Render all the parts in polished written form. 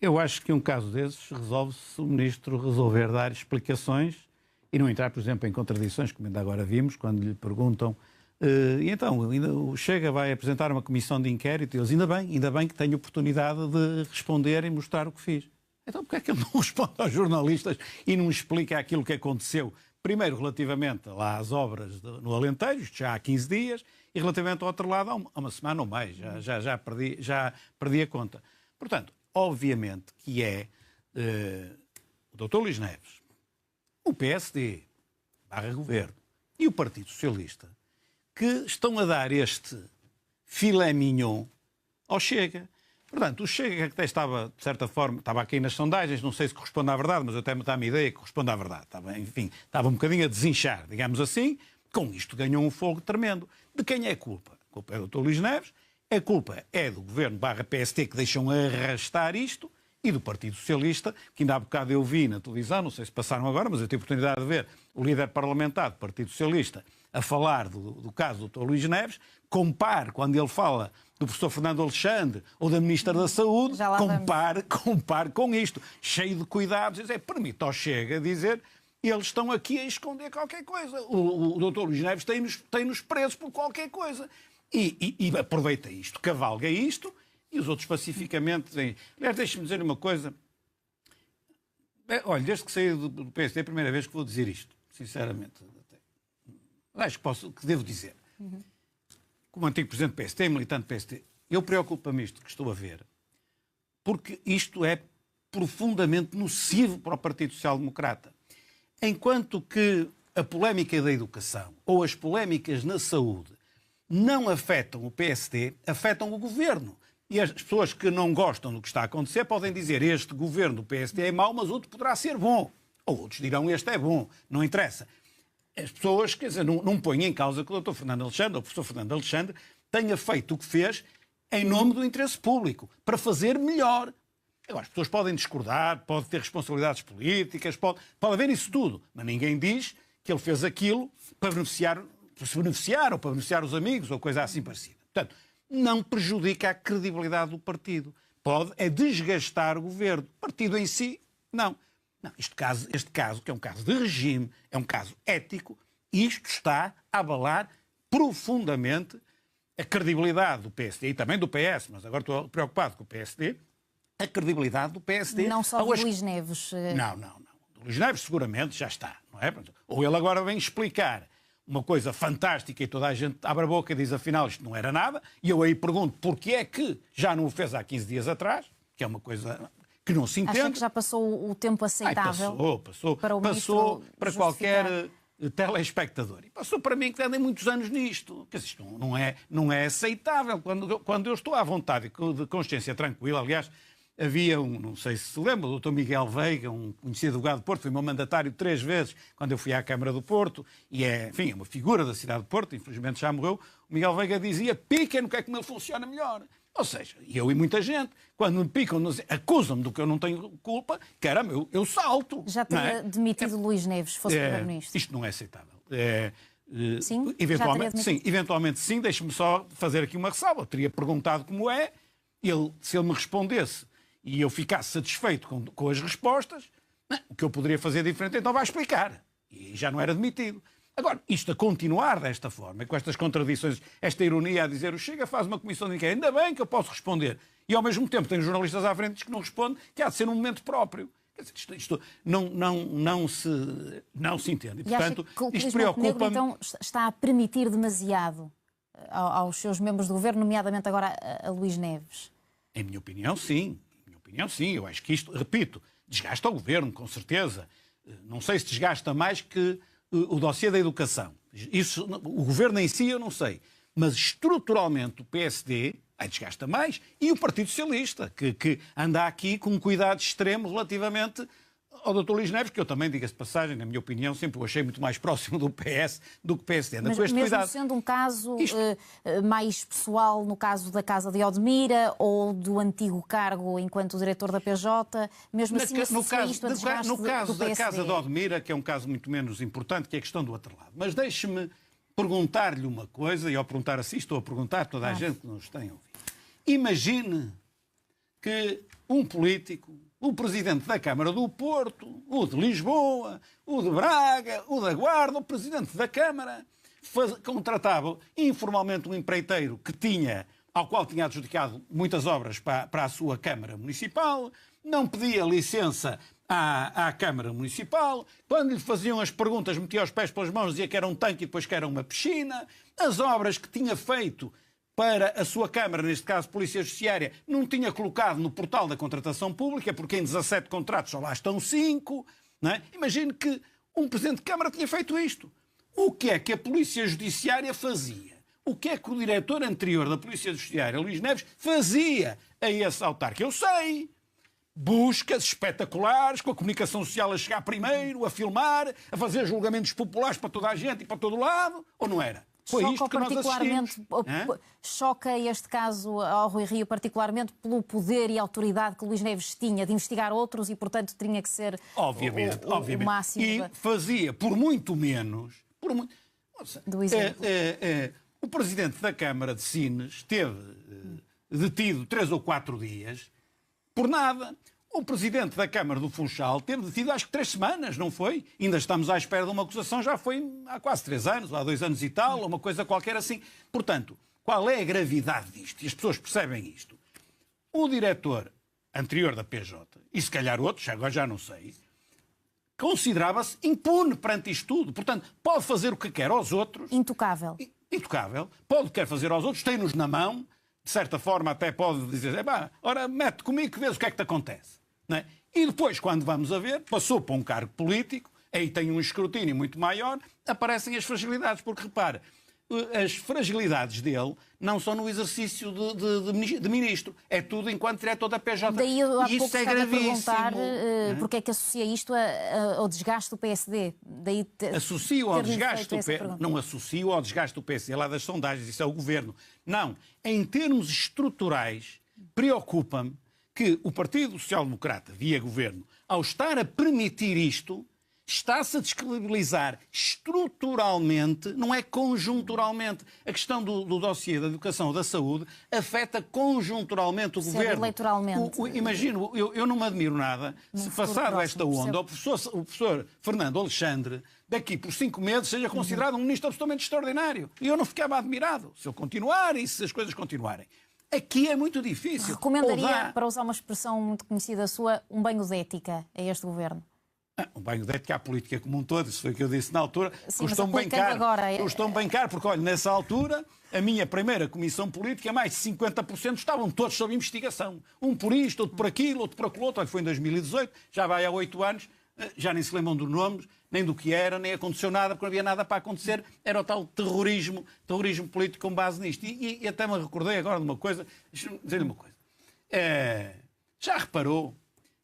Eu acho que um caso desses resolve-se se o Ministro resolver dar explicações e não entrar, por exemplo, em contradições, como ainda agora vimos, quando lhe perguntam e então, o Chega vai apresentar uma comissão de inquérito e eles, ainda bem que tenho oportunidade de responder e mostrar o que fiz. Então, porque é que ele não responde aos jornalistas e não explica aquilo que aconteceu? Primeiro, relativamente lá às obras no Alentejo, isto já há 15 dias, e relativamente ao outro lado, há uma semana ou mais, já perdi a conta. Portanto, obviamente que é o Dr. Luís Neves, o PSD, /Governo, e o Partido Socialista, que estão a dar este filé mignon ao Chega. Portanto, o Chega que até estava, de certa forma, estava aqui nas sondagens, não sei se corresponde à verdade, mas eu até me dá a minha ideia que corresponde à verdade. Estava um bocadinho a desinchar, digamos assim. Com isto ganhou um fogo tremendo. De quem é a culpa? A culpa é do Dr. Luís Neves, a culpa é do Governo /PST que deixam arrastar isto e do Partido Socialista, que ainda há bocado eu vi na televisão, não sei se passaram agora, mas eu tive a oportunidade de ver o líder parlamentar do Partido Socialista a falar do caso do Dr. Luís Neves. Compare, quando ele fala do professor Fernando Alexandre ou da Ministra da Saúde, compare com isto, cheio de cuidados. Permite ao Chega dizer, eles estão aqui a esconder qualquer coisa. O Dr. Luís Neves tem-nos presos por qualquer coisa. E aproveita isto, cavalga isto, e os outros pacificamente dizem... Aliás, deixe-me dizer uma coisa. Olha, desde que saí do PSD, é a primeira vez que vou dizer isto, sinceramente. Acho que devo dizer. Como antigo presidente do PSD, militante do PSD, eu preocupo-me isto que estou a ver, porque isto é profundamente nocivo para o Partido Social Democrata. Enquanto que a polémica da educação ou as polémicas na saúde não afetam o PSD, afetam o governo. E as pessoas que não gostam do que está a acontecer podem dizer este governo do PSD é mau, mas outro poderá ser bom. Ou outros dirão este é bom. Não interessa. As pessoas, quer dizer, não põem em causa que o Dr. Fernando Alexandre, ou o professor Fernando Alexandre, tenha feito o que fez em nome do interesse público, para fazer melhor. Agora, as pessoas podem discordar, podem ter responsabilidades políticas, pode haver isso tudo, mas ninguém diz que ele fez aquilo para se beneficiar ou para beneficiar os amigos ou coisa assim parecida. Portanto, não prejudica a credibilidade do partido. Pode desgastar o governo. O partido em si, não. Não, este caso, que é um caso de regime, é um caso ético, isto está a abalar profundamente a credibilidade do PSD e também do PS, mas agora estou preocupado com o PSD, a credibilidade do PSD. Não só do Luís Neves. Não. Do Luís Neves seguramente já está, não é? Ou ele agora vem explicar uma coisa fantástica e toda a gente abre a boca e diz afinal isto não era nada, e eu aí pergunto porquê é que já não o fez há 15 dias atrás, que é uma coisa... que não se entende. Acha que já passou o tempo aceitável? Passou para qualquer telespectador. E passou para mim que andei muitos anos nisto. Quer dizer, isto não é aceitável. Quando eu estou à vontade e de consciência tranquila, aliás, havia não sei se se lembra, o Dr. Miguel Veiga, um conhecido advogado do Porto, foi meu mandatário 3 vezes quando eu fui à Câmara do Porto, e é uma figura da cidade de Porto, infelizmente já morreu. O Miguel Veiga dizia, piquem no que é que ele funciona melhor. Ou seja, eu e muita gente, quando me picam, acusam-me do que eu não tenho culpa, caramba, eu salto. Já teria demitido Luís Neves, se fosse primeiro-ministro? Isto não é aceitável. Sim? Eventualmente sim, deixe-me só fazer aqui uma ressalva. Eu teria perguntado como é, se ele me respondesse e eu ficasse satisfeito com as respostas, o que eu poderia fazer diferente, então vai explicar. E já não era demitido. Agora, isto a continuar desta forma, com estas contradições, esta ironia a dizer o Chega faz uma comissão de inquérito, ainda bem que eu posso responder. E ao mesmo tempo tem jornalistas à frente que não respondem, que há de ser num momento próprio. Quer dizer, isto não se entende. E, portanto, isto preocupa-me. Então está a permitir demasiado aos seus membros do governo, nomeadamente agora a Luís Neves? Em minha opinião, sim. Eu acho que isto, repito, desgasta o governo, com certeza. Não sei se desgasta mais que o dossiê da educação. Isso, o governo em si eu não sei. Mas estruturalmente o PSD desgasta mais. E o Partido Socialista, que anda aqui com um cuidado extremo relativamente ao Dr. Luís Neves, que eu também, diga-se de passagem, na minha opinião, sempre o achei muito mais próximo do PS do que do PSD. Mas mesmo cuidado. Sendo um caso mais pessoal, no caso da Casa de Odmira ou do antigo cargo enquanto diretor da PJ, mesmo assim no caso do da Casa de Odmira, que é um caso muito menos importante, que é a questão do outro lado. Mas deixe-me perguntar-lhe uma coisa, e ao perguntar assim, estou a perguntar a toda a gente que nos tem ouvido. Imagine que um político, o presidente da Câmara do Porto, o de Lisboa, o de Braga, o da Guarda, o presidente da Câmara, contratava informalmente um empreiteiro ao qual tinha adjudicado muitas obras para a sua Câmara Municipal, não pedia licença à Câmara Municipal, quando lhe faziam as perguntas metia os pés pelas mãos, dizia que era um tanque e depois que era uma piscina, as obras que tinha feito para a sua Câmara, neste caso Polícia Judiciária, não tinha colocado no portal da contratação pública, porque em 17 contratos só lá estão 5. Não é? Imagine que um Presidente de Câmara tinha feito isto. O que é que a Polícia Judiciária fazia? O que é que o diretor anterior da Polícia Judiciária, Luís Neves, fazia a esse autarca? Eu sei. Buscas espetaculares, com a comunicação social a chegar primeiro, a filmar, a fazer julgamentos populares para toda a gente e para todo lado, ou não era? Foi isto que nós assistimos. Choca este caso ao Rui Rio particularmente pelo poder e autoridade que Luís Neves tinha de investigar outros e, portanto, tinha que ser obviamente. O máximo. E fazia, por muito menos... do exemplo. O presidente da Câmara de Sines esteve detido 3 ou 4 dias por nada. O presidente da Câmara do Funchal teve detido acho que 3 semanas, não foi? Ainda estamos à espera de uma acusação, já foi há quase 3 anos, ou há 2 anos e tal, uma coisa qualquer assim. Portanto, qual é a gravidade disto? E as pessoas percebem isto. O diretor anterior da PJ, e se calhar outros, agora já não sei, considerava-se impune perante isto tudo. Portanto, pode fazer o que quer aos outros. Intocável. Intocável. Pode o que quer fazer aos outros, tem-nos na mão. De certa forma até pode dizer, ora, mete comigo que vês o que é que te acontece. Não é? E depois, quando vamos a ver, passou para um cargo político, aí tem um escrutínio muito maior, aparecem as fragilidades. Porque, repare, as fragilidades dele não são no exercício de ministro. É tudo enquanto diretor da PJ. Daí eu há pouco isso é estava gravíssimo. A perguntar porque é que associa isto ao desgaste do PSD. Associo ao desgaste do PSD. Não associo ao desgaste do PSD lá das sondagens, isso é o governo. Não. Em termos estruturais, preocupa-me que o Partido Social Democrata, via governo, ao estar a permitir isto, está-se a descredibilizar estruturalmente, não é conjunturalmente. A questão do dossiê da educação ou da saúde afeta conjunturalmente o governo. Eleitoralmente. Imagino, eu não me admiro nada se passado esta onda, o professor Fernando Alexandre, daqui por 5 meses, seja considerado um ministro absolutamente extraordinário. E eu não ficava admirado se ele continuar e se as coisas continuarem. Aqui é muito difícil. Recomendaria, para usar uma expressão muito conhecida sua, um banho de ética a este governo? Um banho de ética à política como um todo, isso foi o que eu disse na altura, custou-me bem caro. Custou-me bem caro, porque, olha, nessa altura, a minha primeira comissão política, mais de 50% estavam todos sob investigação. Um por isto, outro por aquilo, outro por aquilo outro. Olha, foi em 2018, já vai há 8 anos, já nem se lembram dos nomes, nem do que era, nem aconteceu nada, porque não havia nada para acontecer. Era o tal terrorismo político com base nisto. E até me recordei agora de uma coisa, deixa-me dizer-lhe uma coisa. Já reparou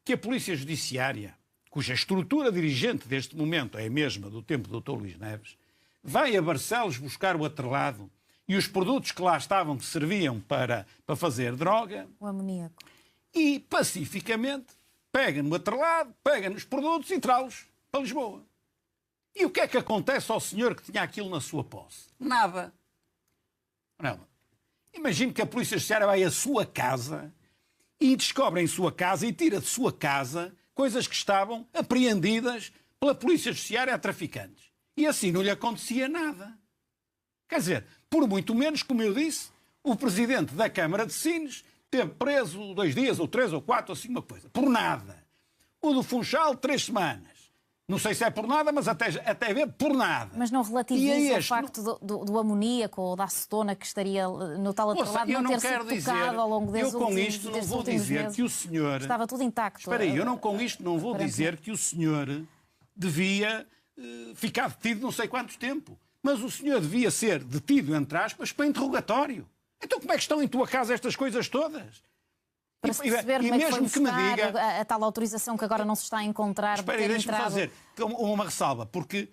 que a Polícia Judiciária, cuja estrutura dirigente deste momento é a mesma do tempo do Dr. Luís Neves, vai a Barcelos buscar o atrelado e os produtos que lá estavam que serviam para fazer droga. O amoníaco. E pacificamente pega no atrelado, pega nos produtos e traz-los para Lisboa. E o que é que acontece ao senhor que tinha aquilo na sua posse? Nada. Não. Imagine que a Polícia Judiciária vai à sua casa e descobre em sua casa e tira de sua casa coisas que estavam apreendidas pela Polícia Judiciária a traficantes. E assim não lhe acontecia nada. Quer dizer, por muito menos, como eu disse, o presidente da Câmara de Sines teve preso 2 dias, ou 3, ou 4, assim uma coisa. Por nada. O do Funchal, 3 semanas. Não sei se é por nada, mas até ver por nada. Mas não relativiza o facto do amoníaco ou da acetona que estaria no tal atrelado não ter sido tocado ao longo desses últimos meses. Eu com isto não vou dizer que o senhor... Estava tudo intacto. Espera aí, eu com isto não vou dizer que o senhor devia ficar detido não sei quanto tempo. Mas o senhor devia ser detido, entre aspas, para interrogatório. Então como é que estão em tua casa estas coisas todas? Para se perceber como é que foi buscar a tal autorização que agora não se está a encontrar. Espera aí, deixa-me fazer uma ressalva, porque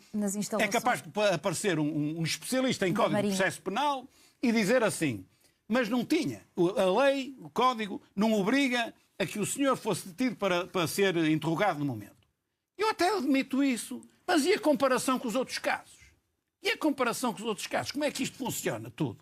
é capaz de aparecer um especialista em Código de Processo Penal e dizer assim, mas não tinha. A lei, o Código, não obriga a que o senhor fosse detido para ser interrogado no momento. Eu até admito isso, mas e a comparação com os outros casos? E a comparação com os outros casos? Como é que isto funciona tudo?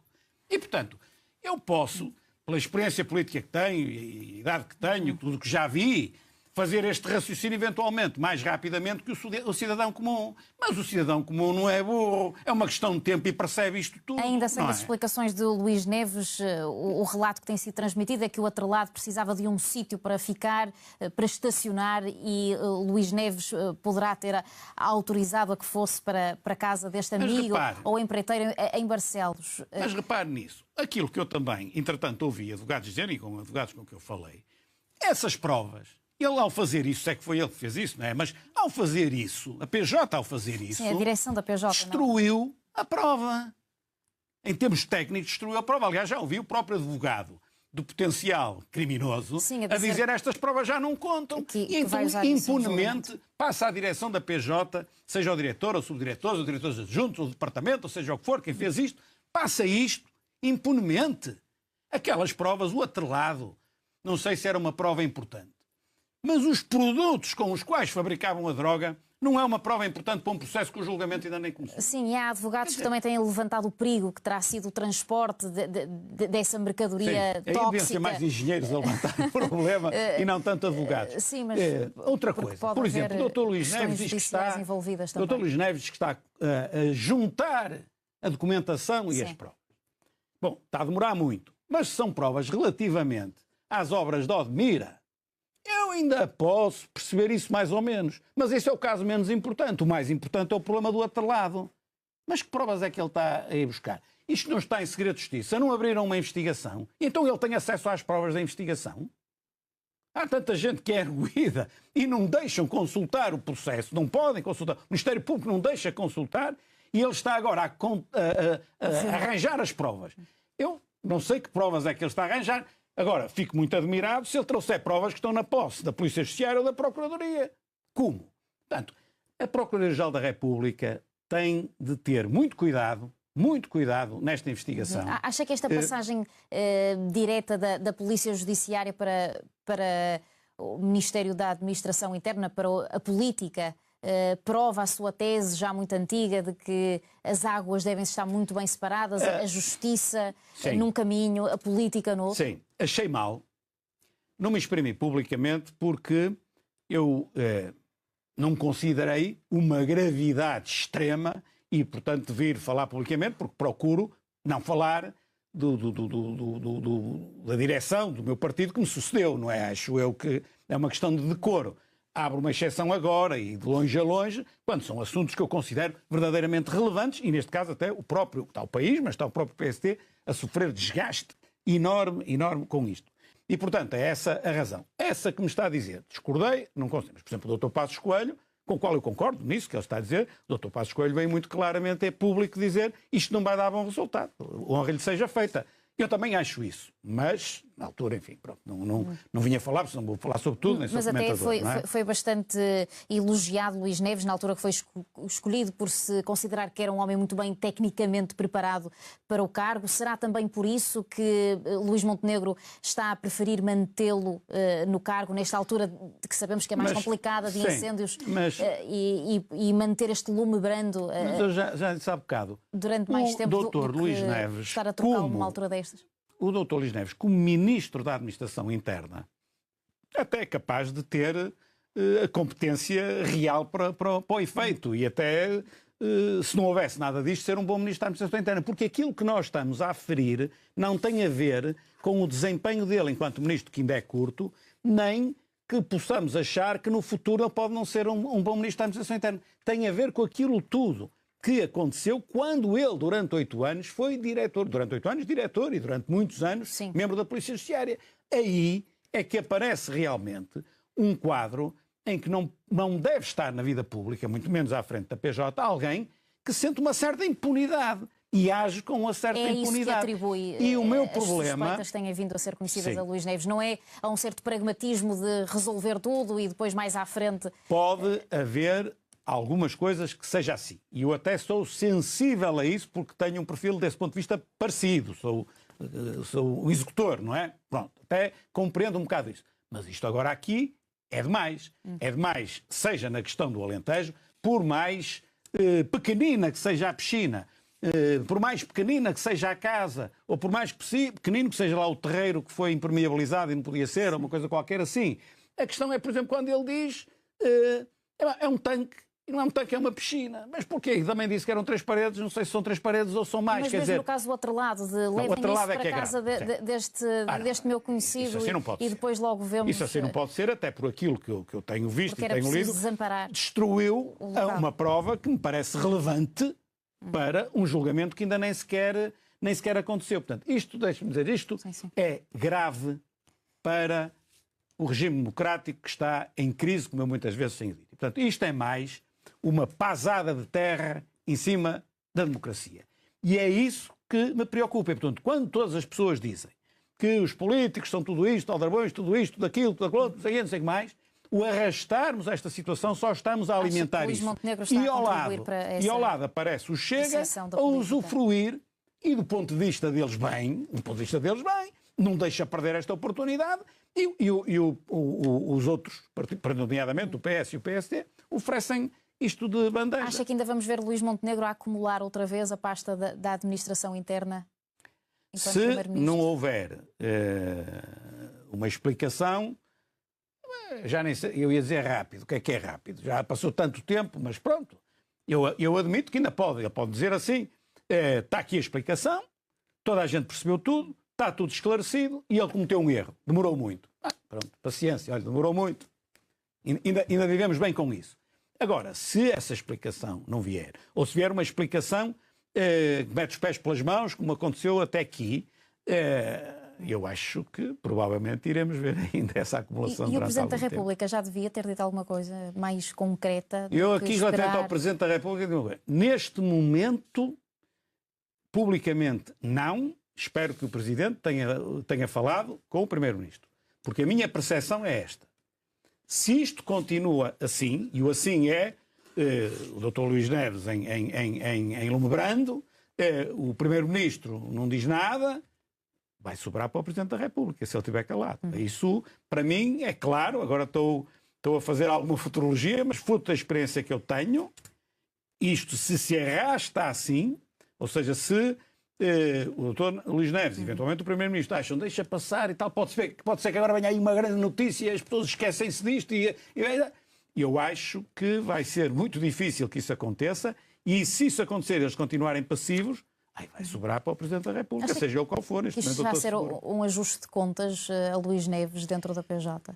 E, portanto, eu posso pela experiência política que tenho e a idade que tenho, tudo o que já vi, fazer este raciocínio eventualmente mais rapidamente que o cidadão comum. Mas o cidadão comum não é burro, é uma questão de tempo e percebe isto tudo. Ainda sem as explicações de Luís Neves, o relato que tem sido transmitido é que o atrelado precisava de um sítio para ficar, para estacionar, e Luís Neves poderá ter autorizado a que fosse para a casa deste amigo ou empreiteiro em Barcelos. Mas repare nisso. Aquilo que eu também, entretanto, ouvi advogados dizerem, e com advogados com que eu falei, essas provas, ele ao fazer isso, é que foi ele que fez isso, não é? Mas ao fazer isso, a PJ ao fazer isso... Sim, a direção da PJ, destruiu a prova. Em termos técnicos, destruiu a prova. Aliás, já ouvi o próprio advogado do potencial criminoso a dizer estas provas já não contam. E então, impunemente, passa à direção da PJ, seja o diretor, ou subdiretor, ou diretores adjuntos, ou o departamento, ou seja o que for, quem fez isto, passa isto impunemente. Aquelas provas, o atrelado, não sei se era uma prova importante, mas os produtos com os quais fabricavam a droga não é uma prova importante para um processo que o julgamento ainda nem começou. Sim, e há advogados que também têm levantado o perigo que terá sido o transporte dessa mercadoria tóxica. Aí deviam ser mais engenheiros a levantar o problema e não tanto advogados. Sim, mas outra coisa, por exemplo, o Dr. Luís Neves diz que está, Dr. Luís Neves diz que está a juntar a documentação e as provas. Bom, está a demorar muito, mas são provas relativamente às obras de Odmira. Eu ainda posso perceber isso mais ou menos. Mas esse é o caso menos importante. O mais importante é o problema do atrelado. Mas que provas é que ele está a ir buscar? Isto não está em segredo de justiça. Não abriram uma investigação. Então ele tem acesso às provas da investigação? Há tanta gente que é arguída e não deixam consultar o processo. Não podem consultar. O Ministério Público não deixa consultar e ele está agora a arranjar as provas. Eu não sei que provas é que ele está a arranjar. Agora, fico muito admirado se ele trouxer provas que estão na posse da Polícia Judiciária ou da Procuradoria. Como? Portanto, a Procuradoria-Geral da República tem de ter muito cuidado nesta investigação. Acha que esta passagem direta da Polícia Judiciária para o Ministério da Administração Interna, para a política, prova a sua tese já muito antiga de que as águas devem estar muito bem separadas, a justiça num caminho, a política no outro? Sim, achei mal. Não me exprimi publicamente porque eu não considerei uma gravidade extrema e, portanto, vir falar publicamente, porque procuro não falar da direção do meu partido que me sucedeu, não é? Acho eu que é uma questão de decoro. Abro uma exceção agora e de longe a longe, quando são assuntos que eu considero verdadeiramente relevantes, e neste caso até o próprio, está o país, mas está o próprio PST a sofrer desgaste enorme com isto. E, portanto, é essa a razão. Essa que me está a dizer, discordei, não consigo. Mas, por exemplo, o Dr. Passos Coelho, com o qual eu concordo nisso que ele está a dizer, o Dr. Passos Coelho vem muito claramente, é público, dizer isto não vai dar bom resultado. Honra lhe seja feita. Eu também acho isso, mas, na altura, enfim, pronto, não vinha falar, porque não vou falar sobre tudo, nem mas sobre até comentador, foi bastante elogiado Luís Neves, na altura que foi escolhido, por se considerar que era um homem muito bem tecnicamente preparado para o cargo. Será também por isso que Luís Montenegro está a preferir mantê-lo no cargo, nesta altura de que sabemos que é mais complicada, de incêndios, e manter este lume brando mas eu já disse há bocado, durante mais tempo do que Luís Neves, estar a trocá-lo numa altura destas? O Dr. Luís Neves, como Ministro da Administração Interna, até é capaz de ter a competência real para o efeito e até, se não houvesse nada disto, ser um bom Ministro da Administração Interna. Porque aquilo que nós estamos a aferir não tem a ver com o desempenho dele enquanto Ministro, que ainda é curto, nem que possamos achar que no futuro ele pode não ser um bom Ministro da Administração Interna. Tem a ver com aquilo tudo que aconteceu quando ele, durante 8 anos, foi diretor. Durante 8 anos, diretor, e durante muitos anos, membro da Polícia Judiciária. Aí é que aparece realmente um quadro em que não deve estar na vida pública, muito menos à frente da PJ, alguém que sente uma certa impunidade e age com uma certa impunidade. É isso que atribui e o meu problema, as suspeitas tenham vindo a ser conhecidas a Luís Neves. Não é a um certo pragmatismo de resolver tudo e depois mais à frente... Pode haver algumas coisas que seja assim. E eu até sou sensível a isso porque tenho um perfil desse ponto de vista parecido. Sou um executor, não é? Pronto, até compreendo um bocado isso. Mas isto agora aqui é demais. É demais, seja na questão do Alentejo, por mais pequenina que seja a piscina, por mais pequenina que seja a casa, ou por mais pequenino que seja lá o terreiro que foi impermeabilizado e não podia ser, ou uma coisa qualquer assim. A questão é, por exemplo, quando ele diz é um tanque, e não é um tanque, é uma piscina. Mas porquê? Também disse que eram 3 paredes, não sei se são 3 paredes ou são mais. Mas quer mesmo dizer, no caso do outro lado, de levem isso para casa deste meu conhecido assim não pode e ser. Depois logo vemos... Isso assim não pode ser, até por aquilo que eu tenho visto e tenho lido, desamparar destruiu uma prova que me parece relevante para um julgamento que ainda nem sequer aconteceu. Portanto, isto, deixe-me dizer, isto sim. é grave para o regime democrático que está em crise, como eu muitas vezes tenho dito. Portanto, isto é mais uma pasada de terra em cima da democracia. E é isso que me preocupa. E, portanto, quando todas as pessoas dizem que os políticos são tudo isto, aldrabões, tudo isto, tudo aquilo, tudo aquilo, não sei o que mais, o arrastarmos esta situação só estamos a alimentar isso. E ao lado aparece o Chega a usufruir e do ponto de vista deles bem, não deixa perder esta oportunidade e os outros, nomeadamente o PS e o PSD, oferecem isto de bandeja. Acha que ainda vamos ver Luís Montenegro a acumular outra vez a pasta da administração interna? Se não houver uma explicação, já nem sei, eu ia dizer rápido. O que é rápido? Já passou tanto tempo, mas pronto. Eu admito que ainda pode. Ele pode dizer assim, está aqui a explicação, toda a gente percebeu tudo, está tudo esclarecido e ele cometeu um erro. Demorou muito. Pronto, paciência, olha, demorou muito. Ainda vivemos bem com isso. Agora, se essa explicação não vier, ou se vier uma explicação que mete os pés pelas mãos, como aconteceu até aqui, eu acho que provavelmente iremos ver ainda essa acumulação. E o Presidente da República já devia ter dito alguma coisa mais concreta? Eu aqui já tento ao Presidente da República, neste momento, publicamente não, espero que o Presidente tenha falado com o Primeiro-Ministro, porque a minha percepção é esta. Se isto continua assim, e o assim é o Dr. Luís Neves em Lume Brando, o Primeiro-Ministro não diz nada, vai sobrar para o Presidente da República, se ele estiver calado. Isso, para mim, é claro. Agora estou a fazer alguma futurologia, mas fruto da experiência que eu tenho, isto se arrasta assim, ou seja, se o Dr. Luís Neves, eventualmente o Primeiro-Ministro, acham deixa passar e tal, pode ser que agora venha aí uma grande notícia e as pessoas esquecem-se disto. E eu acho que vai ser muito difícil que isso aconteça e se isso acontecer eles continuarem passivos, vai sobrar para o Presidente da República, seja ele qual for. Isto já ser um ajuste de contas a Luís Neves dentro da PJ?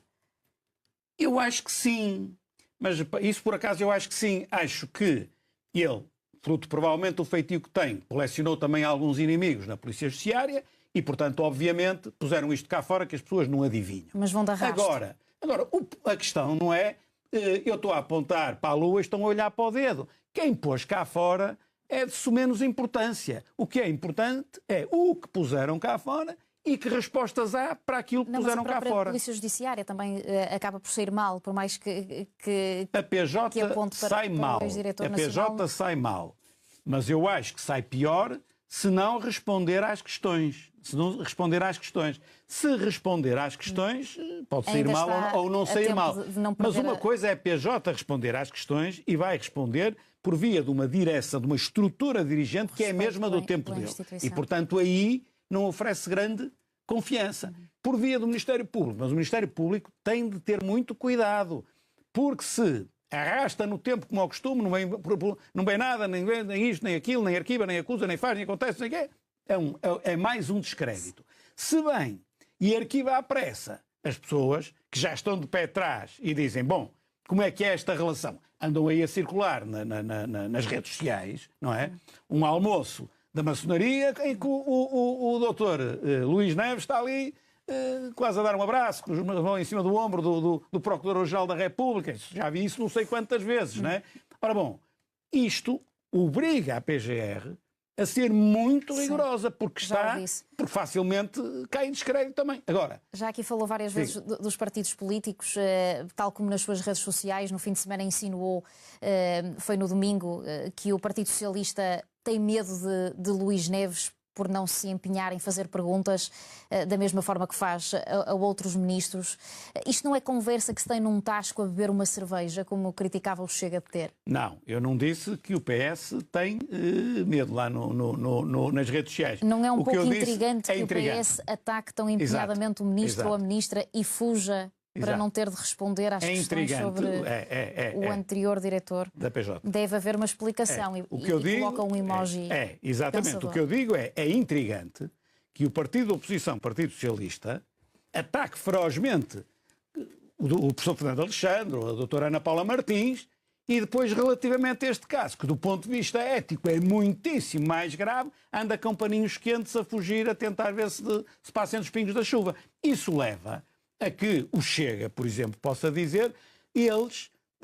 Eu acho que sim, mas isso por acaso eu acho que sim. Acho que ele, fruto provavelmente do feitio que tem, colecionou também alguns inimigos na Polícia Judiciária e, portanto, obviamente, puseram isto cá fora que as pessoas não adivinham. Mas vão dar rastro. Agora a questão não é eu estou a apontar para a Lua e estão a olhar para o dedo. Quem pôs cá fora é de sumenos importância. O que é importante é o que puseram cá fora e que respostas há para aquilo que puseram cá fora. A Polícia Judiciária também acaba por sair mal, por mais que a PJ aponte para sai mal. A PJ sai mal. Mas eu acho que sai pior se não responder às questões. Se responder às questões, pode sair mal ou não sair mal. Mas uma coisa é a PJ responder às questões e vai responder por via de uma direção, de uma estrutura dirigente que é a mesma do tempo dele. E, portanto, aí não oferece grande confiança. Por via do Ministério Público. Mas o Ministério Público tem de ter muito cuidado, porque se arrasta no tempo como ao costume, não vem nada, nem isto, nem aquilo, nem arquiva, nem acusa, nem faz, nem acontece, nem quê, é mais um descrédito. Se bem e arquiva à pressa as pessoas que já estão de pé atrás e dizem, bom, como é que é esta relação? Andam aí a circular nas redes sociais, não é? Um almoço da maçonaria em que o doutor Luís Neves está ali quase a dar um abraço, com as mãos em cima do ombro do Procurador-Geral da República. Já vi isso não sei quantas vezes, não é? Ora bom, isto obriga a PGR a ser muito rigorosa, porque facilmente cai em descrédito também. Agora, já aqui falou várias vezes dos partidos políticos, tal como nas suas redes sociais, no fim de semana insinuou, foi no domingo, que o Partido Socialista tem medo de Luís Neves por não se empenhar em fazer perguntas da mesma forma que faz a outros ministros. Isto não é conversa que se tem num tasco a beber uma cerveja, como criticava o Chega de ter? Não, eu não disse que o PS tem medo lá nas redes sociais. Não é um pouco intrigante que intrigante. o PS ataque tão empenhadamente o ministro ou a ministra e fuja para não ter de responder às questões sobre o anterior diretor? Da PJ. Deve haver uma explicação e coloca um emoji. Exatamente. pensador. O que eu digo é intrigante que o partido da oposição, o Partido Socialista, ataque ferozmente o professor Fernando Alexandre ou a doutora Ana Paula Martins e depois, relativamente a este caso, que do ponto de vista ético é muitíssimo mais grave, anda com paninhos quentes a fugir, a tentar ver se passam dos pingos da chuva. Isso leva a que o Chega, por exemplo, possa dizer,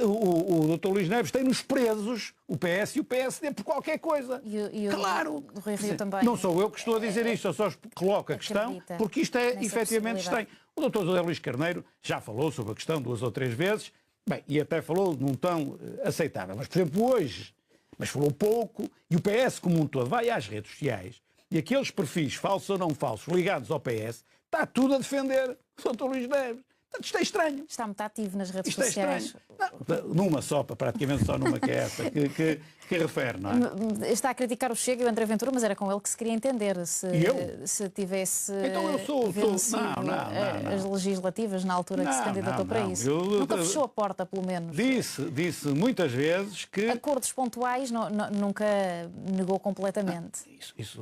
o Dr. Luís Neves tem-nos presos, o PS e o PSD, por qualquer coisa. Claro. O Rui Rio também. Não sou eu que estou a dizer isto, eu só coloco a questão, porque isto é efetivamente estranho. O Dr. José Luís Carneiro já falou sobre a questão 2 ou 3 vezes, bem, e até falou num tom aceitável. Mas, por exemplo, hoje, falou pouco, e o PS como um todo vai às redes sociais, e aqueles perfis, falsos ou não falsos, ligados ao PS, está tudo a defender o Dr. Luís Neves. Portanto, isto é estranho. Está muito ativo nas redes Isto sociais. Não, numa só, praticamente só numa que é essa, que refere, não é? Está a criticar o Chega e o André Ventura, mas era com ele que se queria entender. Se tivesse então eu vencido as legislativas na altura que se candidatou para isso. Nunca fechou a porta, pelo menos. Disse muitas vezes que... Acordos pontuais nunca negou completamente. Isso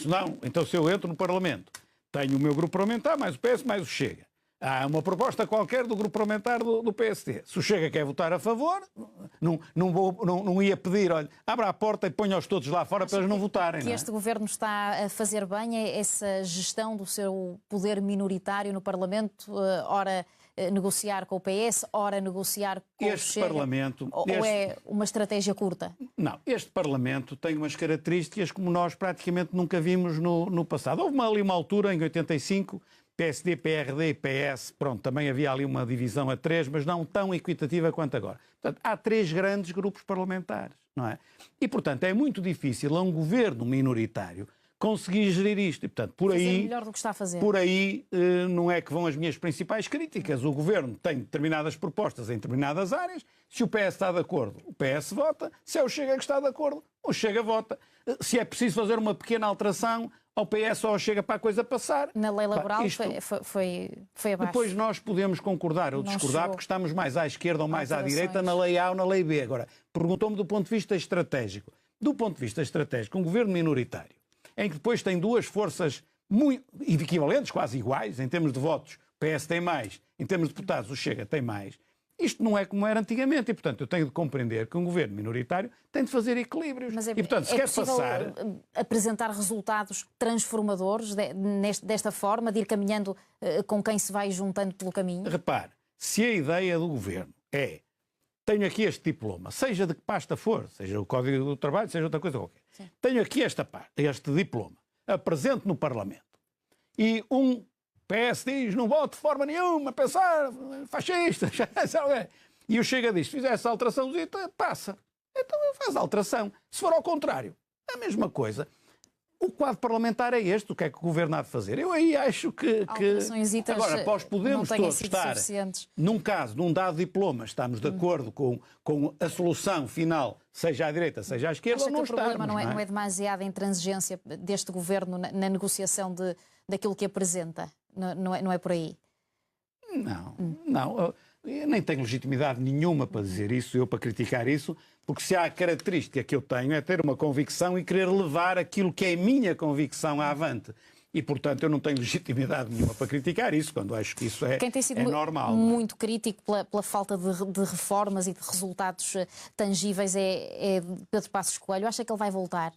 não. Então, se eu entro no Parlamento, tenho o meu grupo parlamentar, mais o PS, mais o Chega. Há uma proposta qualquer do grupo parlamentar do PSD. Se o Chega quer votar a favor, não ia pedir, olha, abra a porta e ponha-os todos lá fora para eles não votarem. Que este governo está a fazer bem é essa gestão do seu poder minoritário no Parlamento, ora negociar com o PS, ora negociar com o Chega? Ou é uma estratégia curta? Não, este Parlamento tem umas características como nós praticamente nunca vimos no passado. Houve ali uma altura, em 85, PSD, PRD e PS, pronto, também havia ali uma divisão a 3, mas não tão equitativa quanto agora. Portanto, há 3 grandes grupos parlamentares, não é? E, portanto, é muito difícil a um governo minoritário conseguir gerir isto. E, portanto, por aí, melhor do que está a fazer. Por aí não é que vão as minhas principais críticas. O governo tem determinadas propostas em determinadas áreas. Se o PS está de acordo, o PS vota. Se é o Chega que está de acordo, o Chega vota. Se é preciso fazer uma pequena alteração ao PS ou ao Chega para a coisa passar... Na lei laboral foi abaixo. Depois nós podemos concordar ou discordar porque estamos mais à esquerda ou mais à direita na lei A ou na lei B. Agora, perguntou-me do ponto de vista estratégico. Do ponto de vista estratégico, um governo minoritário, em que depois tem 2 forças muito equivalentes, quase iguais, em termos de votos, o PS tem mais, em termos de deputados, o Chega tem mais. Isto não é como era antigamente e, portanto, eu tenho de compreender que um governo minoritário tem de fazer equilíbrios. Mas e, portanto, se quer passar... apresentar resultados transformadores desta forma, de ir caminhando com quem se vai juntando pelo caminho? Repare, se a ideia do governo é tenho aqui este diploma, seja de que pasta for, seja o Código do Trabalho, seja outra coisa qualquer, tenho aqui este diploma, apresento no Parlamento e um PS diz, não voto de forma nenhuma, pensar, fascista, e o Chega diz, se fizer essa alteração, passa. Então faz a alteração. Se for ao contrário, a mesma coisa. O quadro parlamentar é este, o que é que o governo há de fazer? Eu aí acho que... Agora, nós podemos todos estar, num caso, num dado diploma, estamos de acordo com a solução final, seja à direita, seja à esquerda, ou não estamos. O problema não é demasiada intransigência deste governo na negociação daquilo que apresenta? Não é por aí? Não. Eu nem tenho legitimidade nenhuma para dizer isso, eu para criticar isso, porque se há a característica que eu tenho é ter uma convicção e querer levar aquilo que é a minha convicção avante. E, portanto, eu não tenho legitimidade nenhuma para criticar isso, quando acho que isso é normal. Quem tem sido muito crítico pela falta de reformas e de resultados tangíveis é Pedro Passos Coelho. Acha que ele vai voltar?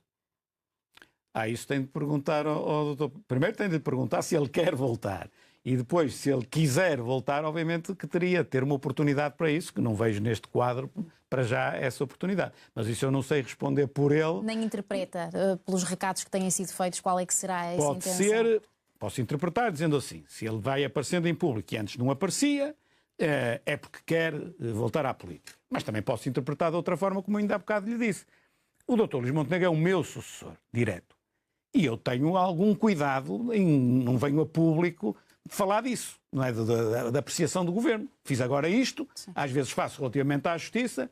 Isso tem de perguntar ao doutor. Primeiro tem de perguntar se ele quer voltar. E depois, se ele quiser voltar, obviamente que teria de ter uma oportunidade para isso, que não vejo neste quadro, para já, essa oportunidade. Mas isso eu não sei responder por ele. Nem interpreta, pelos recados que têm sido feitos, qual é que será essa intenção? Posso interpretar dizendo assim, se ele vai aparecendo em público e antes não aparecia, é porque quer voltar à política. Mas também posso interpretar de outra forma, como ainda há bocado lhe disse. O doutor Luís Montenegro é o meu sucessor, direto. E eu tenho algum cuidado em não venho a público falar disso, não é? Da apreciação do governo. Fiz agora isto, sim, às vezes faço relativamente à justiça,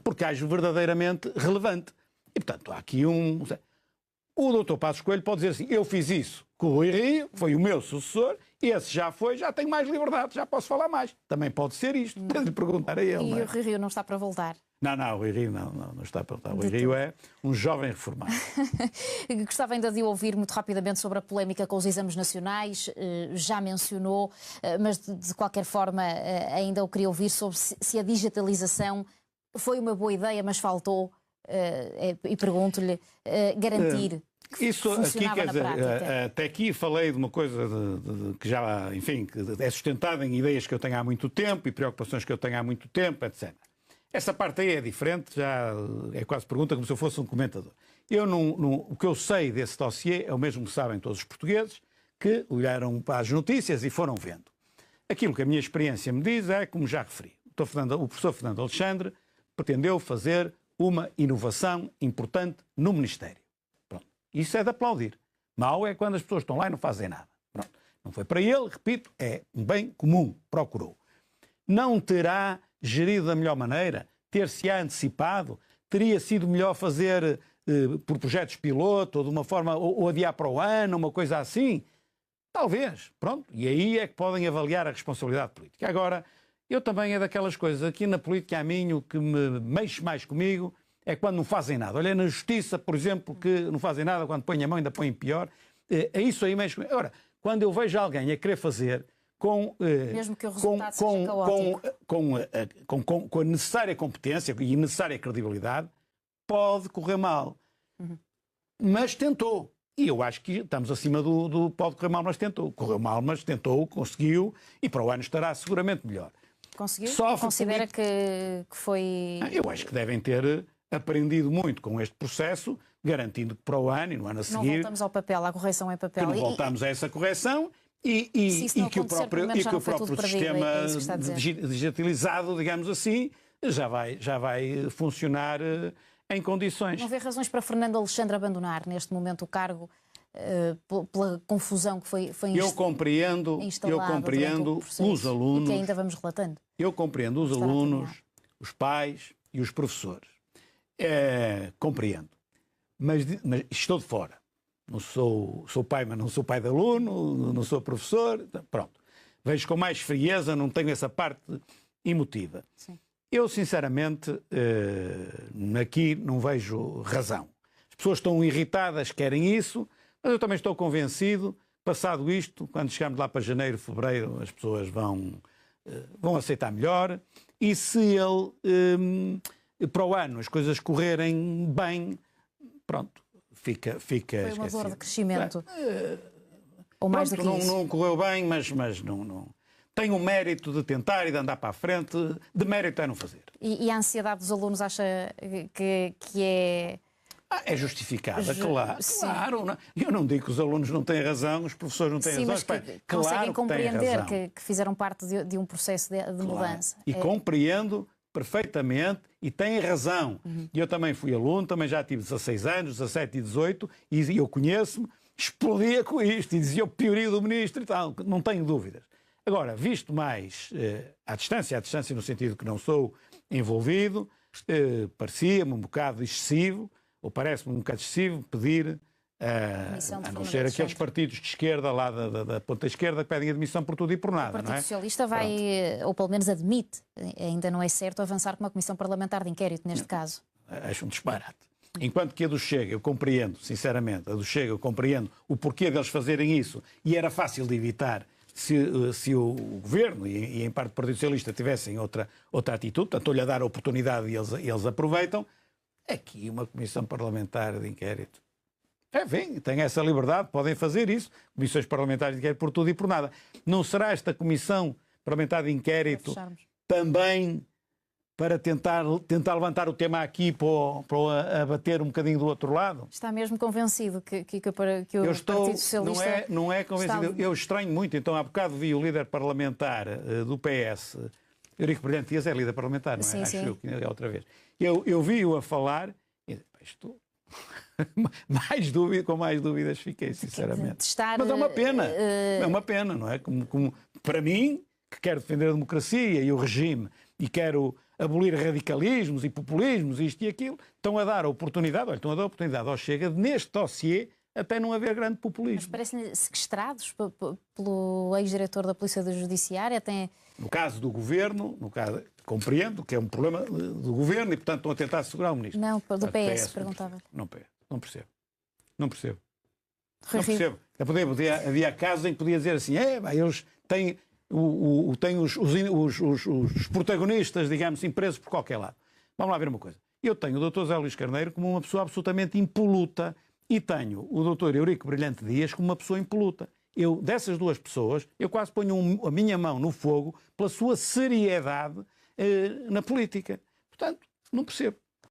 porque acho verdadeiramente relevante. E, portanto, há aqui um... O doutor Passos Coelho pode dizer assim, eu fiz isso com o Rui Rio, foi o meu sucessor, esse já foi, já tenho mais liberdade, já posso falar mais. Também pode ser isto, tenho de perguntar a ele. E o Rui Rio não está para voltar? Não, o Rui Rio não está para voltar. O Rui Rio é um jovem reformado. Gostava ainda de ouvir muito rapidamente sobre a polémica com os exames nacionais, já mencionou, mas de qualquer forma ainda o queria ouvir sobre se a digitalização foi uma boa ideia, mas faltou, e pergunto-lhe, garantir que isso funcionava aqui, quer na dizer, prática. até aqui falei de uma coisa que já, enfim, que é sustentada em ideias que eu tenho há muito tempo e preocupações que eu tenho há muito tempo, etc. Essa parte aí é diferente, já é quase pergunta como se eu fosse um comentador. O que eu sei desse dossiê é o mesmo que sabem todos os portugueses, que olharam para as notícias e foram vendo. Aquilo que a minha experiência me diz é, como já referi, o professor Fernando Alexandre pretendeu fazer uma inovação importante no Ministério. Pronto. Isso é de aplaudir. Mau é quando as pessoas estão lá e não fazem nada. Pronto. Não foi para ele, repito, é um bem comum, procurou. Não terá gerido da melhor maneira, ter-se-á antecipado, teria sido melhor fazer por projetos piloto, ou de uma forma, ou adiar para o ano, uma coisa assim? Talvez, pronto. E aí é que podem avaliar a responsabilidade política. Agora, eu também é daquelas coisas, aqui na política a mim, o que me mexe mais comigo é quando não fazem nada. Olha, na justiça, por exemplo, que não fazem nada, quando põem a mão ainda põem pior. É isso aí mexe comigo. Agora, quando eu vejo alguém a querer fazer mesmo que o resultado seja caótico, com a necessária competência e necessária credibilidade, pode correr mal. Mas tentou. E eu acho que estamos acima do pode correr mal, mas tentou. Correu mal, mas tentou, conseguiu, e para o ano estará seguramente melhor. Conseguiu? Considera que foi... Eu acho que devem ter aprendido muito com este processo, garantindo que para o ano e no ano a seguir... Não voltamos ao papel, à correção é papel. Que não voltamos a essa correção e que o próprio sistema digitalizado, digamos assim, já vai funcionar em condições. Não vê razões para Fernando Alexandre abandonar neste momento o cargo pela confusão que foi eu compreendo os alunos. E que ainda vamos relatando. Eu compreendo os alunos, os pais e os professores. Compreendo. Mas estou de fora. Não sou pai, mas não sou pai de aluno, não sou professor. Pronto. Vejo com mais frieza, não tenho essa parte emotiva. Sim. Eu, sinceramente, aqui não vejo razão. As pessoas estão irritadas, querem isso, mas eu também estou convencido, passado isto, quando chegarmos lá para janeiro, fevereiro, as pessoas vão aceitar melhor. E se para o ano as coisas correrem bem, pronto, fica foi uma dor de crescimento. Ou mais do que isso. Não correu bem, mas não... Tem o mérito de tentar e de andar para a frente, de mérito é não fazer. E a ansiedade dos alunos acha que é... É justificada, claro. Não. Eu não digo que os alunos não têm razão, os professores não têm razão. Mas conseguem compreender que fizeram parte de um processo de mudança. E compreendo perfeitamente e têm razão. E eu também fui aluno, também já tive 16 anos, 17 e 18, e eu conheço-me, explodia com isto e dizia o piorio do ministro e tal, não tenho dúvidas. Agora, visto mais à distância no sentido que não sou envolvido, parecia-me um bocado excessivo, ou parece-me um bocado excessivo, pedir a não ser aqueles partidos de esquerda, lá da ponta esquerda, que pedem admissão por tudo e por nada. O Partido não é? Socialista vai, ou pelo menos admite, ainda não é certo, avançar com uma comissão parlamentar de inquérito neste caso. Acho um disparate. Enquanto que a do Chega, eu compreendo, sinceramente, a do Chega, eu compreendo o porquê deles fazerem isso, e era fácil de evitar se o Governo e em parte o Partido Socialista tivessem outra atitude, portanto, estou-lhe a dar a oportunidade e eles aproveitam. Aqui uma comissão parlamentar de inquérito. Têm essa liberdade, podem fazer isso. Comissões parlamentares de inquérito por tudo e por nada. Não será esta comissão parlamentar de inquérito também para tentar levantar o tema aqui para abater um bocadinho do outro lado? Está mesmo convencido que o Partido Socialista... Não é convencido. Eu estranho muito. Então, há bocado vi o líder parlamentar do PS, Eurico Brilhante Dias, é líder parlamentar, não é? Sim, Acho eu que é outra vez. Eu vi-o a falar e isto com mais dúvidas fiquei, sinceramente. Testar, mas é uma pena, não é? Como para mim, que quero defender a democracia e o regime e quero abolir radicalismos e populismos, isto e aquilo, estão a dar a oportunidade ao Chega de, neste dossiê, até não haver grande populismo. Mas parecem sequestrados pelo ex-diretor da Polícia Judiciária? No caso do Governo, compreendo que é um problema do Governo e, portanto, estão a tentar segurar o Ministro. Não, do PS, perguntava. Não percebo. Não percebo. Havia casos em que podia dizer assim, eles têm, os protagonistas, digamos assim, presos por qualquer lado. Vamos lá ver uma coisa. Eu tenho o Dr. José Luís Carneiro como uma pessoa absolutamente impoluta e tenho o Dr. Eurico Brilhante Dias como uma pessoa impoluta. Dessas duas pessoas, eu quase ponho a minha mão no fogo pela sua seriedade na política. Portanto, não percebo.